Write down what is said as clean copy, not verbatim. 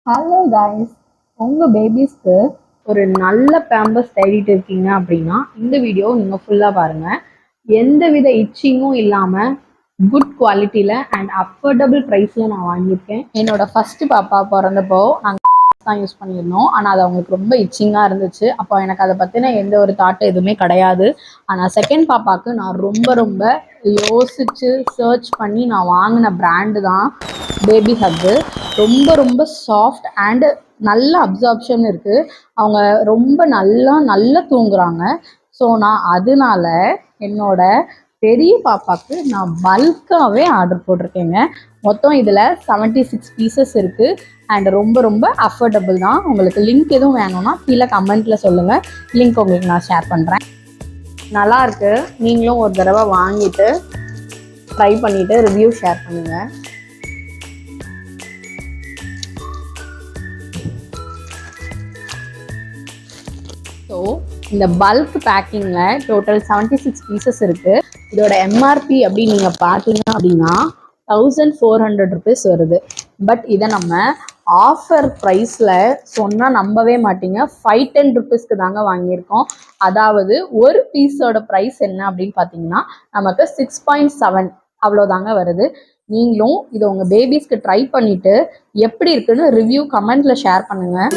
Hello guys, உங்கள் பேபிஸ்க்கு ஒரு நல்ல பேம்பர்ஸ் தேடிட்டு இருக்கீங்க அப்படின்னா இந்த வீடியோ நீங்கள் ஃபுல்லாக பாருங்கள். எந்த வித இச்சிங்கும் இல்லாமல் குட் குவாலிட்டியில் அண்ட் அஃபோர்டபுள் ப்ரைஸில் நான் வாங்கியிருக்கேன். என்னோட ஃபஸ்ட்டு பாப்பா பிறந்தப்போ நாங்கள் தான் யூஸ் பண்ணியிருந்தோம். ஆனால் அது அவங்களுக்கு ரொம்ப இச்சிங்காக இருந்துச்சு. அப்போ எனக்கு அதை பற்றின எந்த ஒரு தாட்டும் எதுவுமே கிடையாது. ஆனால் செகண்ட் பாப்பாவுக்கு நான் ரொம்ப யோசித்து சர்ச் பண்ணி நான் வாங்கின பிராண்டு தான் பேபி ஹக்கு. ரொம்ப சாஃப்ட் அண்டு நல்ல அப்சார்ப்ஷன் இருக்குது. அவங்க ரொம்ப நல்லா தூங்குறாங்க. ஸோ நான் அதனால என்னோட பெரிய பாப்பாவுக்கு நான் பல்காகவே ஆர்டர் போட்டிருக்கேங்க. மொத்தம் இதில் 76 பீசஸ் இருக்குது அண்ட் ரொம்ப அஃபோர்டபுள் தான். உங்களுக்கு லிங்க் எதுவும் வேணும்னா கீழே கமெண்ட்டில் சொல்லுங்கள், லிங்க் உங்களுக்கு நான் ஷேர் பண்ணுறேன். நல்லாயிருக்கு. நீங்களும் ஒரு தடவை வாங்கிட்டு ட்ரை பண்ணிவிட்டு ரிவ்யூ ஷேர் பண்ணுங்கள். ஸோ இந்த பல்க் பேக்கிங்கில் டோட்டல் 76 பீசஸ் இருக்குது. இதோட எம்ஆர்பி அப்படின்னு நீங்கள் பார்த்தீங்க அப்படின்னா 1400 ருபீஸ் வருது. பட் இதை நம்ம ஆஃபர் ப்ரைஸில் சொன்னால் நம்பவே மாட்டீங்க, 510 ருபீஸ்க்கு தாங்க வாங்கியிருக்கோம். அதாவது ஒரு பீஸோட ப்ரைஸ் என்ன அப்படின்னு பார்த்தீங்கன்னா நமக்கு 6.7 அவ்வளோதாங்க வருது. நீங்களும் இதை உங்கள் பேபிஸ்க்கு ட்ரை பண்ணிவிட்டு எப்படி இருக்குன்னு ரிவ்யூ கமெண்ட்டில் ஷேர் பண்ணுங்கள்.